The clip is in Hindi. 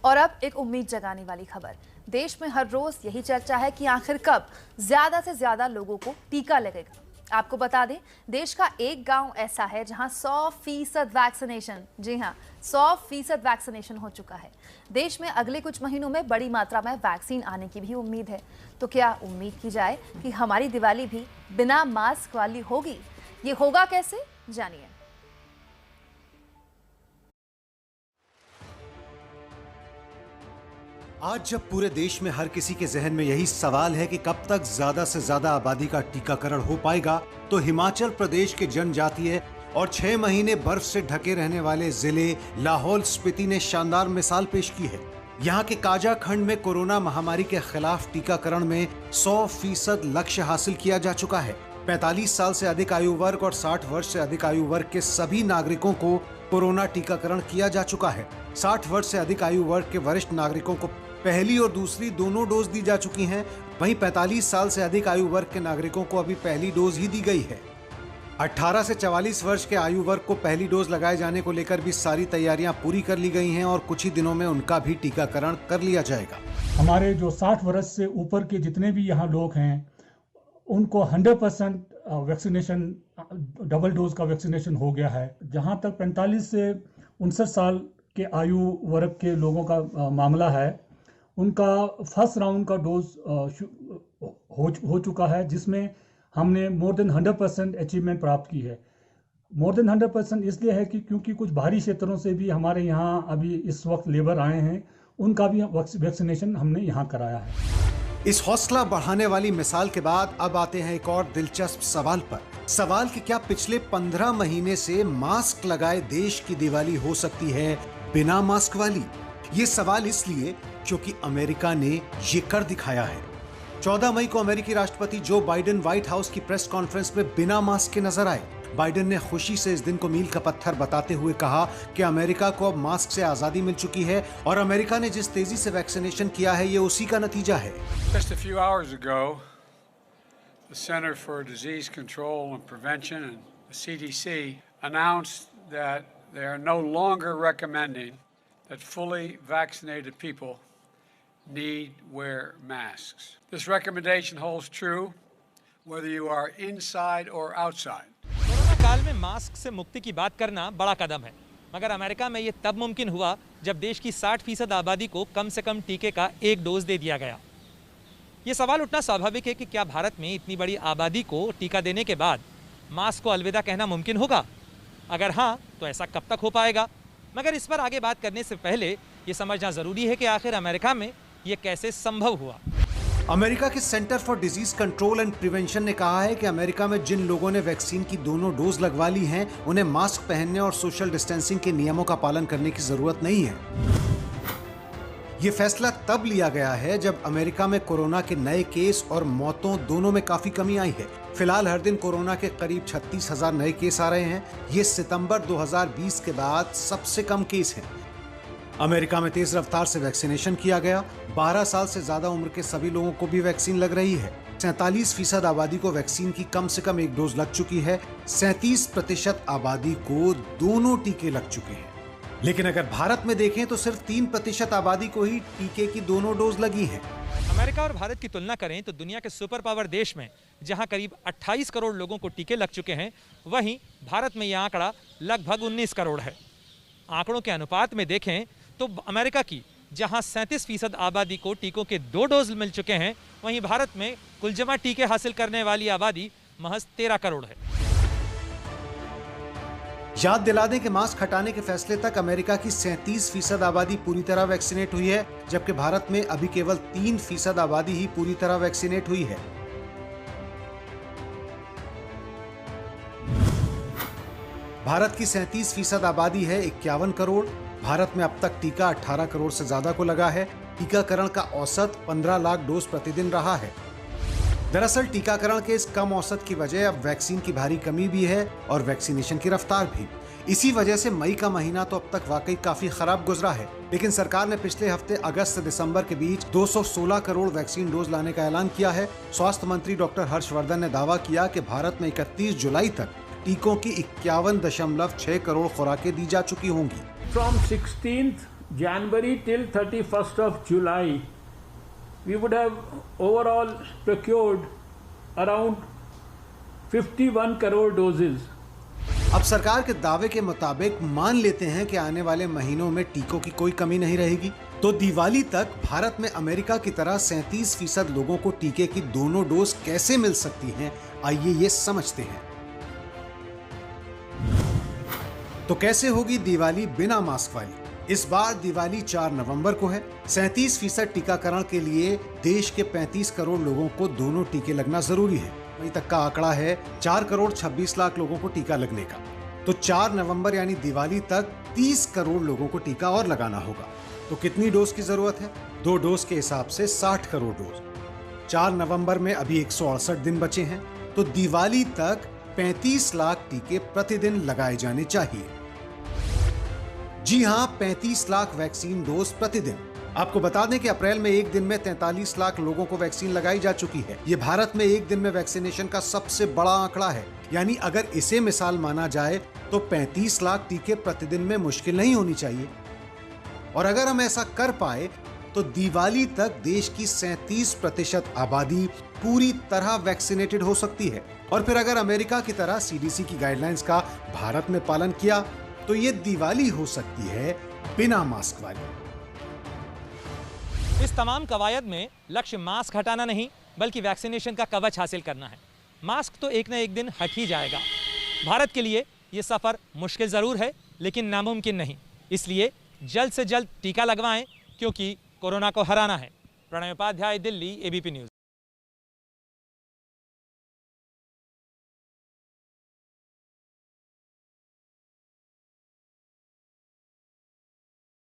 और अब एक उम्मीद जगाने वाली खबर। देश में हर रोज यही चर्चा है कि आखिर कब ज्यादा से ज्यादा लोगों को टीका लगेगा। आपको बता दें, देश का एक गांव ऐसा है जहां 100% वैक्सीनेशन, जी हां, 100% वैक्सीनेशन हो चुका है। देश में अगले कुछ महीनों में बड़ी मात्रा में वैक्सीन आने की भी उम्मीद है। तो क्या उम्मीद की जाए कि हमारी दिवाली भी बिना मास्क वाली होगी? ये होगा कैसे, जानिए। आज जब पूरे देश में हर किसी के जहन में यही सवाल है कि कब तक ज्यादा से ज्यादा आबादी का टीकाकरण हो पाएगा, तो हिमाचल प्रदेश के जनजातीय और 6 महीने बर्फ से ढके रहने वाले जिले लाहौल स्पीति ने शानदार मिसाल पेश की है। यहाँ के काजा खंड में कोरोना महामारी के खिलाफ टीकाकरण में 100% लक्ष्य हासिल किया जा चुका है। 45 साल से अधिक आयु वर्ग और 60 वर्ष से अधिक आयु वर्ग के सभी नागरिकों को कोरोना टीकाकरण किया जा चुका है। 60 वर्ष से अधिक आयु वर्ग के वरिष्ठ नागरिकों को पहली और दूसरी दोनों डोज दी जा चुकी हैं। वहीं 45 साल से अधिक आयु वर्ग के नागरिकों को अभी पहली डोज ही दी गई है। 18 से 44 वर्ष के आयु वर्ग को पहली डोज लगाए जाने को लेकर भी सारी तैयारियां पूरी कर ली गई हैं और कुछ ही दिनों में उनका भी टीकाकरण कर लिया जाएगा। हमारे जो 60 वर्ष से ऊपर के जितने भी यहाँ लोग हैं उनको 100% वैक्सीनेशन, डबल डोज का वैक्सीनेशन हो गया है। जहाँ तक 45 से 59 साल के आयु वर्ग के लोगों का मामला है, उनका फर्स्ट राउंड का डोज हो चुका है, जिसमें हमने मोर देन 100% अचीवमेंट प्राप्त की है। मोर देन 100% इसलिए है कि क्योंकि कुछ बाहरी क्षेत्रों से भी हमारे यहाँ अभी इस वक्त लेबर आए हैं, उनका भी वैक्सीनेशन हमने यहाँ कराया है। इस हौसला बढ़ाने वाली मिसाल के बाद अब आते हैं एक और दिलचस्प सवाल पर। सवाल कि क्या पिछले 15 महीने से मास्क लगाए देश की दिवाली हो सकती है बिना मास्क वाली? ये सवाल इसलिए क्योंकि अमेरिका ने ये कर दिखाया है। 14 मई को अमेरिकी राष्ट्रपति जो बाइडेन व्हाइट हाउस की प्रेस कॉन्फ्रेंस में बिना मास्क के नजर आए। बाइडेन ने खुशी से इस दिन को मील का पत्थर बताते हुए कहा कि अमेरिका को अब मास्क से आजादी मिल चुकी है और अमेरिका ने जिस तेजी से वैक्सीनेशन किया है, ये उसी का नतीजा है। Just a few hours ago, the Center for Disease Control and Prevention and the CDC announced that they are no longer recommending that fully vaccinated people need wear masks. This recommendation holds true whether you are inside or outside. Corona काल में मास्क से मुक्ति की बात करना बड़ा कदम है, मगर अमेरिका में ये तब मुमकिन हुआ जब देश की 60% आबादी को कम से कम टीके का एक डोज दे दिया गया। ये सवाल उठना स्वाभाविक है कि क्या भारत में इतनी बड़ी आबादी को टीका देने के बाद मास्क को अलविदा कहना मुमकिन होगा? अगर हाँ, तो ऐसा कब तक हो पाएगा? मगर इस पर आगे बात करने से पहले ये समझना जरूरी है कि आखिर अमेरिका में ये कैसे संभव हुआ। अमेरिका के centre for disease control and prevention ने कहा है कि अमेरिका में जिन लोगों ने वैक्सीन की दोनों डोज लगवा ली हैं, उन्हें मास्क पहनने और सोशल डिस्टेंसिंग के नियमों का पालन करने की जरूरत नहीं है। ये फैसला तब लिया गया है जब अमेरिका में कोरोना के नए केस और मौतों दोनों में काफी कमी आई है। फिलहाल हर दिन कोरोना के करीब 36,000 नए केस आ रहे हैं। ये सितंबर 2020 के बाद सबसे कम केस हैं। अमेरिका में तेज रफ्तार से वैक्सीनेशन किया गया। 12 साल से ज्यादा उम्र के सभी लोगों को भी वैक्सीन लग रही है। 47% आबादी को वैक्सीन की कम से कम एक डोज लग चुकी है। 37% आबादी को दोनों टीके लग चुके हैं। लेकिन अगर भारत में देखें तो सिर्फ 3% आबादी को ही टीके की दोनों डोज लगी है। अमेरिका और भारत की तुलना करें तो दुनिया के सुपर पावर देश में जहां करीब 28 करोड़ लोगों को टीके लग चुके हैं, वहीं भारत में यह आंकड़ा लगभग 19 करोड़ है। आंकड़ों के अनुपात में देखें तो अमेरिका की जहां 37% आबादी को टीकों के 2 डोज मिल चुके हैं, वहीं भारत में कुल जमा टीके हासिल करने वाली आबादी महज 13 करोड़ है। याद दिला दें कि मास्क हटाने के फैसले तक अमेरिका की 37% आबादी पूरी तरह वैक्सीनेट हुई है, जबकि भारत में अभी केवल 3% आबादी ही पूरी तरह वैक्सीनेट हुई है। भारत की 37% आबादी है 51 करोड़। भारत में अब तक टीका 18 करोड़ से ज्यादा को लगा है। टीकाकरण का औसत 15 लाख डोज प्रतिदिन रहा है। दरअसल टीकाकरण के इस कम औसत की वजह अब वैक्सीन की भारी कमी भी है और वैक्सीनेशन की रफ्तार भी। इसी वजह से मई का महीना तो अब तक वाकई काफी खराब गुजरा है। लेकिन सरकार ने पिछले हफ्ते अगस्त से दिसंबर के बीच 216 करोड़ वैक्सीन डोज लाने का ऐलान किया है। स्वास्थ्य मंत्री डॉक्टर हर्षवर्धन ने दावा किया कि भारत में 31 जुलाई तक टीकों की 51.6 करोड़ खुराकें दी जा चुकी होंगी। From 16th January till 31st of July, we would have overall procured around 51 crore doses. अब सरकार के दावे के मुताबिक मान लेते हैं कि आने वाले महीनों में टीकों की कोई कमी नहीं रहेगी, तो दिवाली तक भारत में अमेरिका की तरह 37% लोगों को टीके की दोनों डोज कैसे मिल सकती हैं, आइए ये समझते हैं। तो कैसे होगी दिवाली बिना मास्क वाली? इस बार दिवाली 4 नवंबर को है। 37% टीकाकरण के लिए देश के 35 करोड़ लोगों को दोनों टीके लगना जरूरी है। अभी तक का आंकड़ा है 4 करोड़ 26 लाख लोगों को टीका लगने का। तो 4 नवंबर यानी दिवाली तक 30 करोड़ लोगों को टीका और लगाना होगा। तो कितनी डोज की जरूरत है? 2 डोज के हिसाब से 60 करोड़ डोज। 4 नवंबर में अभी 168 दिन बचे हैं, तो दिवाली तक 35 लाख टीके प्रतिदिन लगाए जाने चाहिए। जी हां, 35 लाख वैक्सीन डोज प्रतिदिन। आपको बता दें कि अप्रैल में एक दिन में 43 लाख लोगों को वैक्सीन लगाई जा चुकी है। ये भारत में एक दिन में वैक्सीनेशन का सबसे बड़ा आंकड़ा है। यानी अगर इसे मिसाल माना जाए तो 35 लाख टीके प्रतिदिन में मुश्किल नहीं होनी चाहिए। और अगर हम ऐसा कर पाए तो दिवाली तक देश की 37% आबादी पूरी तरह वैक्सीनेटेड हो सकती है। और फिर अगर अमेरिका की तरह CDC की गाइडलाइंस का भारत में पालन किया तो ये दिवाली हो सकती है बिना मास्क वाली। इस तमाम कवायद में लक्ष्य मास्क हटाना नहीं बल्कि वैक्सीनेशन का कवच हासिल करना है। मास्क तो एक न एक दिन हट ही जाएगा। भारत के लिए ये सफ़र मुश्किल ज़रूर है लेकिन नामुमकिन नहीं। इसलिए जल्द से जल्द टीका लगवाएं क्योंकि कोरोना को हराना है। Pranay Upadhyay, Delhi, ABP news.